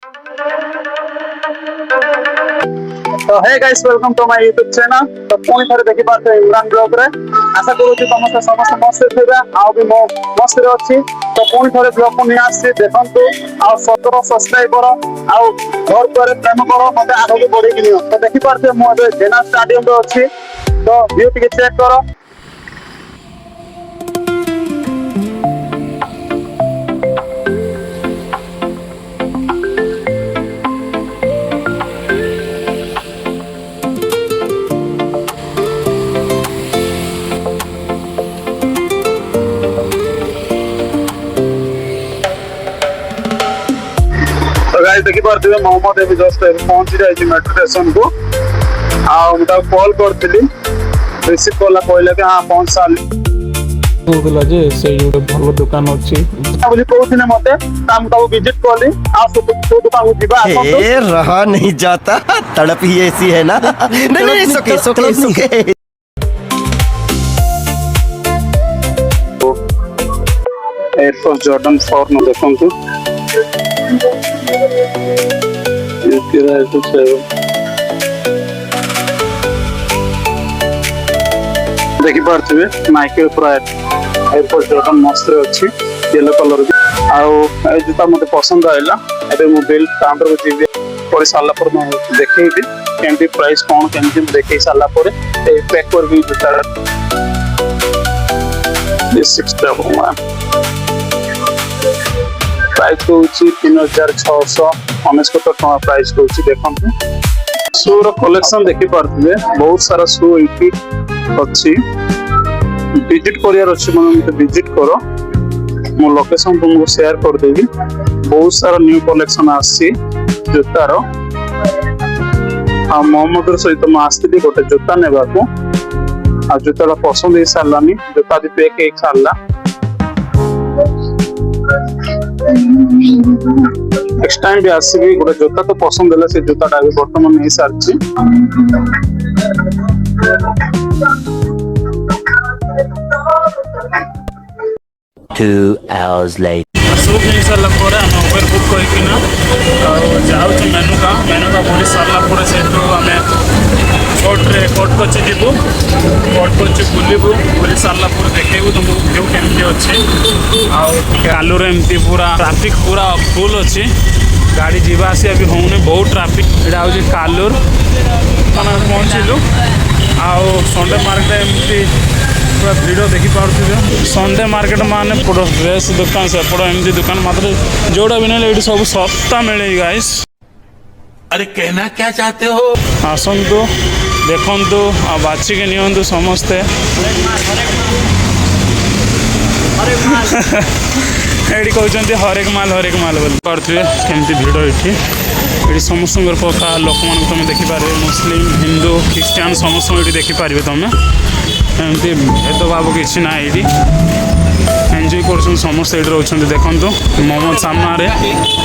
तो hey guys welcome to my YouTube channel. तो पुणी थे देखी पार्थे इमरान ब्लॉग रे। आशा करूँ समस्त समस्त मस्त थे आउ भी मो मस्त रे अच्छी। तो पुणी थे ब्लॉग को नहीं आसी देखंतु आ सतर सब्सक्राइब करो आउ घर पर प्रेम करो मते आगे बढ़े कि नियो। तो देखी पार्थे मो जेना स्टेडियम रे अच्छी। तो व्यू टिके चेक करो। तो गाइस देखि पारथिबे मोहम्मद एबी जस्ट पहुंची जाई मेट्रो स्टेशन को आ मुटा कॉल करथिली रिसीव कोला कहले कि हां पहुंच साली कहला जे से ଗୋଟେ ଭଲ ଦୋକାନ ଅଛି बोली कहथिने मते काम का विजिट करली आ तो दुकान को दिबा ए रहा नहीं जाता तड़प ही ऐसी है ना नहीं सुके सुके एयरफोर्स जॉर्डन 4 न देखंतु देखी पार्थिबे नाइके पूरा एयरफोर्स जॉर्डन मस्त अच्छी येलो कलर भी आउ ए जूता मते पसंद आइला एबे मो बिल काउंटर को जीवे पर साला पर मैं देखेबी केंती प्राइस कोन केंती देखै साला पर ए पैक कर भी जूता दिस 611 प्राइस को 3600 टका प्राइस को देखंतु शू रो कलेक्शन देखि पारथिबे बहुत सारा शू इटी अछि विजिट करियर अछि मने विजिट करो मो लोकेशन तुमको शेयर कर देबी बहुत सारा न्यू कलेक्शन आसी जूतार आ मोहम्मद सहित म आस्थिली गोटे जूता नेबा को आ जूताला पसंद हे सालानी जूता भी पैक एक साला नेक्स्ट टाइम भी आसीबी गोटे जूता तो पसंद है से जूताटा भी वर्तमान नहीं सारछि 2 hours later सब नहीं सारा पर हम उबर बुक करके ना जाऊ छ मेनू का बोली सारा पर से तो हमें कोट को जीवु कोट को बुलबू बुली सारा पर देखेबू तुमको व्यू केमती अच्छे आलू रे एमती पूरा ट्रैफिक पूरा फुल अच्छी गाड़ी जीवा आसिया भी होने बहुत ट्रैफिक एटा हो कालूर माने पहुंचलु आउ संडे मार्केट एमती पूरा भिड़ देखी पार्थे संडे मार्केट माने पूरा ड्रेस दुकान से एमती दुकान मात्र जोड़ा भी नहीं ये सब सस्ता मिले गाइस। अरे कहना क्या चाहते हो आसतु देखु आ बाछिके नियंतु समस्ते ये कहते हरेक माल बोली पार्थे केमती भिड़ ये समस्त प्रकार लोक मान तुम देखिपारे मुस्लिम हिंदू ख्रीस्टियान समस्त ये देखिपारे तुम एमती भेदभाव किसी ना ये एंजॉय कर समस्त ये रोच देखु मोमो सामने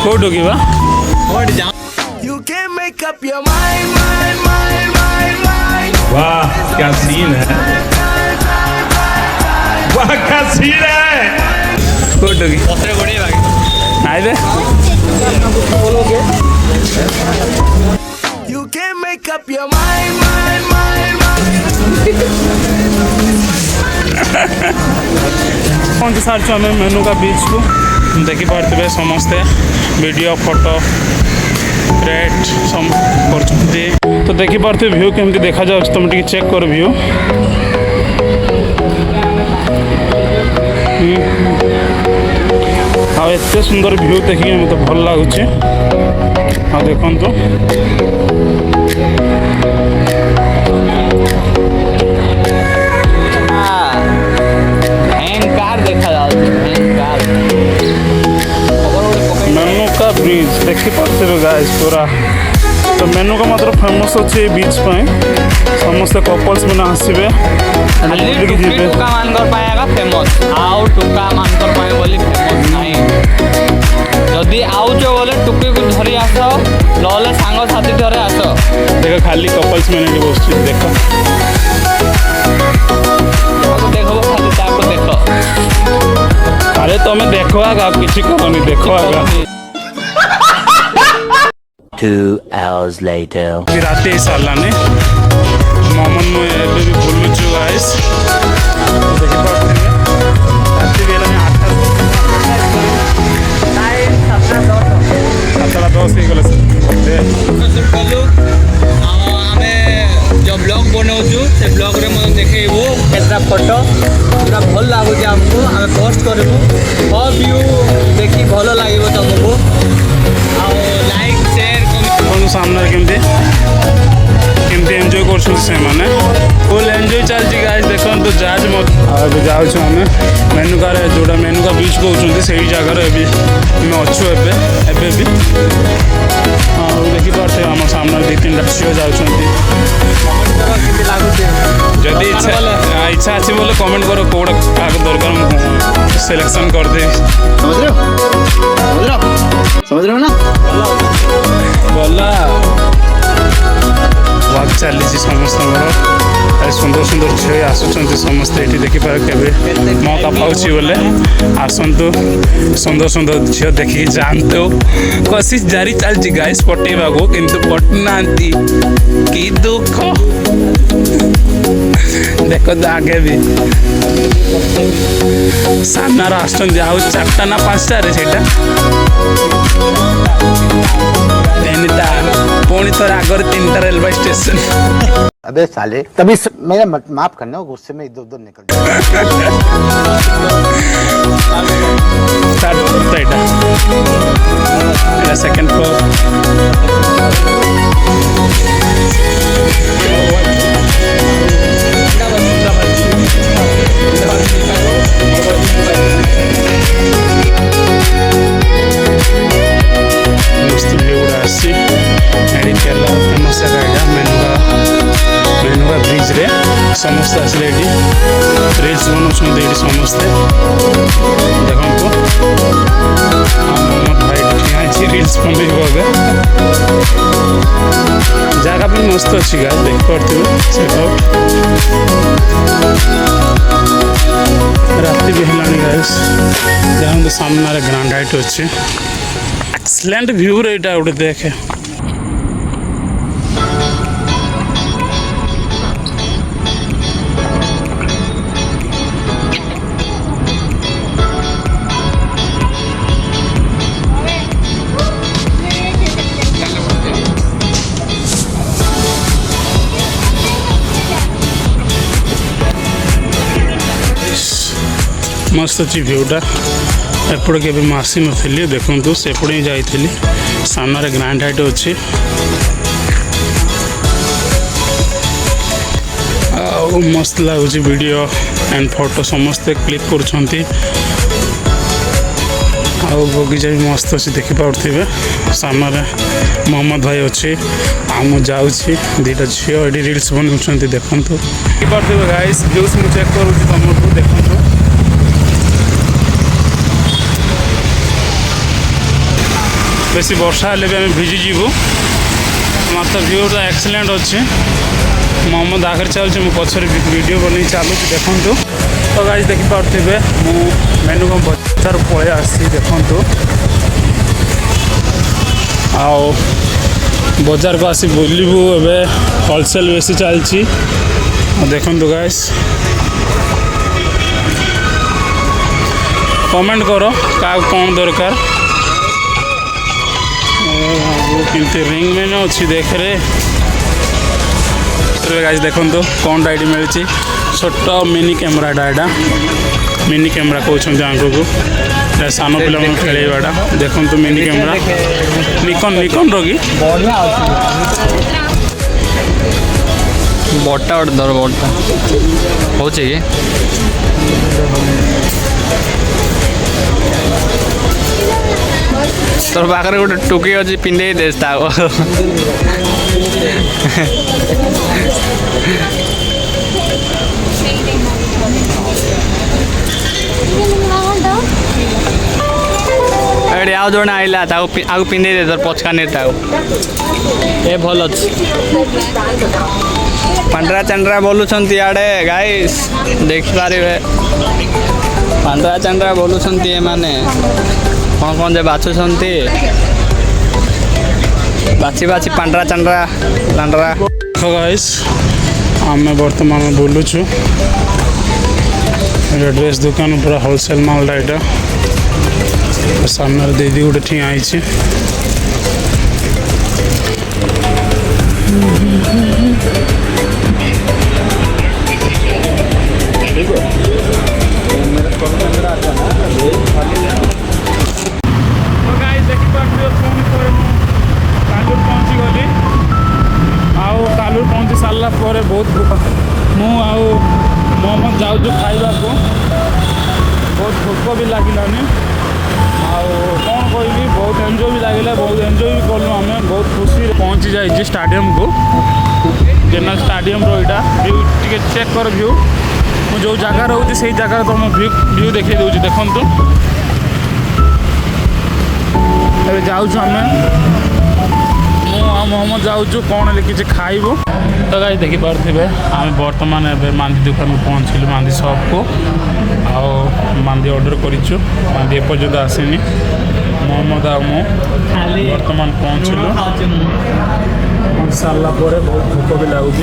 कौटू कि वाह क्या सीन है वाह क्या सीन है कौटू कि आइले You can make up your mind पहुँच सारी आम मेनू का बीच को देखी पार्थे समस्ते वीडियो फोटो क्रिएट कर तो देखी पार्थे व्यू केमती देखा जा तुम टे चेक कर व्यू एते सुंदर व्यू देखिए मत भल लगुच देखु मेनू का ब्रिज देखी पार्थे गाइस पूरा तो मेनू का मात्र फेमस अच्छे बीच समस्त कपल्स मैंने आसवे टुका मानकर पाएगा फेमस आउ टुका मानकर पाए बोली फेमस नहीं जदि आउच बोले टुकी को धरी आस नहले सांग साथी धरे आस देख खाली कपल्स मैंने बस देख देखो खाली ताको देख अरे तुम्हें देखो आगा किसी करनी देखो आगा 2 hours later. रात ही सालाने मोमन में एबे भी बोलुछु गाइस देखि पाते रात बेला में 8:10 ହେଇଗଲା आमे जो ब्लॉग बनाऊछु से ब्लॉग रे मन देखेबो केतना फोटो पूरा भल लागो जे हमको हमें पोस्ट करबो सब व्यू देखि भल लागिबो तुमको आ लाइक शेयर कमेंट सामने केमती एंजॉय कर फुल एंजॉय चलती गाइस देखो जहाज मत जाऊँ आम मेनुकार जोटा मेनुका बीच कहते से जगार अच्छु एबे भी देखिपे आम सामने 2-3टा झील जाऊँ जदि इच्छा अच्छी बोले कमेंट कर कौटा क्या दरकार सिलेक्शन करदे समझ रहे हो ना गला वाक चली समस्त सुंदर सुंदर झील आसुँच समस्ते ये देखिपार के मौका पाऊँ बोले आसतु सुंदर सुंदर झील देखिए जानते हो कोशिश जारी चलती गाइस पटेवा को किंतु पटना कि दुख देखो तो आगे भी सामनार आसुँच आउ 4टा ना 5टा पुणी थोड़े आगे 3टा रेलवे स्टेशन अबे साले तभी मेरा माफ करना गुस्से में इधर उधर निकल सेकंड फ्लोर मस्त व्यू आसी फेमस जगह मेनुका ब्रिज रे समस्त आसले रिल्स बनाऊँ ये समस्ते देखो भाई ठिया रिल्स बनइब जगह भी मस्त अच्छी गाइस देख पार्थ राति भी है गाइस देखो सामने ग्रांड हाइट अच्छे एक्सलेंट व्यू रे गोटे देखे मस्त अच्छी व्यूटा एपटे के आसी नी देखु सेपटे ही जाइली सामने ग्रांड हाइट अच्छी मस्त लगुच वीडियो एंड फोटो समस्ते क्लिक कर बगीचा भी मस्त अच्छी देखिपे सामने मोहम्मद भाई अच्छे आम जाऊँ 2टा झील ये रिल्स बनाऊँ देखो देखिपे गाइस व्यूज मुझे चेक करुँच तुमको देखो बेसी वर्षा हेल्ले भी आम भिजिजु मात्र व्यूटा एक्सीलेंट अच्छे मोहम्मद आगे चलुचे मो पचर वीडियो बन चलुँ देखु तो गाइस देखिपे मेनुका बजार पलि आसी देखु आओ बजार को आसी बुलू ए होलसेल बेसी चलती देखु गाइस कमेंट करो क्या कौन दरकार किंतु रिंग में अच्छी देख रे गाइस देखो कौन आईडी मिली छोट मिनी कैमेराटा यहाँ मिनी कैमेरा कहते आगे को सान पे खेलवाटा देखो मिनी कैमेरा निकन निकन रही बटा गोटे धर बटा हो तोर पाखे गोटे टुकी अच्छी पिंधे दे आउ जड़े आइला आगे पिंधे दे तोर पचका नहीं ए भल अच्छे पांड्रा चांड्रा बोलुंट इे गाइस देखिपारे पांड्रा चांड्रा बोलुंट ए माने कौन कौन जे बाछुंट बाची बाची पांडरा चंडरा लांडरा तो गाइस आम बर्तमान बुलुचु ड्रेस दुकान पूरा होलसेल मालटा यहाँ सामने दीदी गोटे ठिया आई कालूर पहुँची सारा पर बहुत मोमो जाऊँ खाइबा को बहुत भोक भी लगिलानी कौन कहबी बहुत एंजॉय भी लगे बहुत एंजॉय भी कलु आम बहुत खुशी पहुँची जाइए स्टाडियम को जेनरल स्टाडियम रोटा व्यू टे चेक कर व्यू मुझे जो जगह रोचे से जगह तुम व्यू देखी दूसरी देखु जाऊँ आम मोमो जाऊँ कौन किसी खाइबू तो गाइस देखी पारे आम बर्तमान एवं मांदी दुकान को पहुँचलु मांदी शॉप को आओ मांदी ऑर्डर करूँ मांदी एपर्यंत आसनी मोमो दा मो बर्तमान पहुँचलु सारा बहुत भोक भी लगुच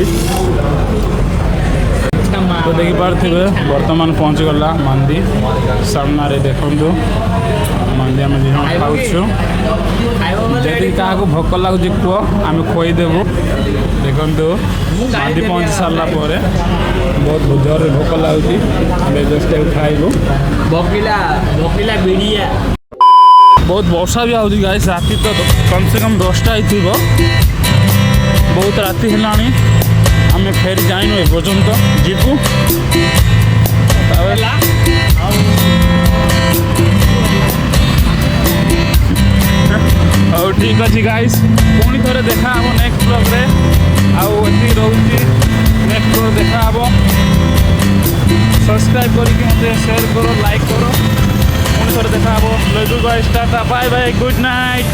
तो देखी पारे बर्तमान पहुँची गला मांदी सामने देखु मांदी आम खाऊँ जदि क्या भोक लगुच कह आम खोईदेबू देखु मांदी पहुँची सारा बहुत जोर भोक लगुच जस्ट खाइबू बहुत वर्षा भी आउगी गाइस राति तो कम से कम 10टा ही बहुत राति है आम फेर जाइनु ए पर्यंत जीवु और ठीक अच्छे गाइस पुणी थे देखा हम नेक्स्ट ब्लॉग रे आती रोचे नेक्स्ट ब्लॉग देखा हम सब्सक्राइब करके मत शेयर करो लाइक करो पुणी थे देखा हम love you guys tata bye bye good night.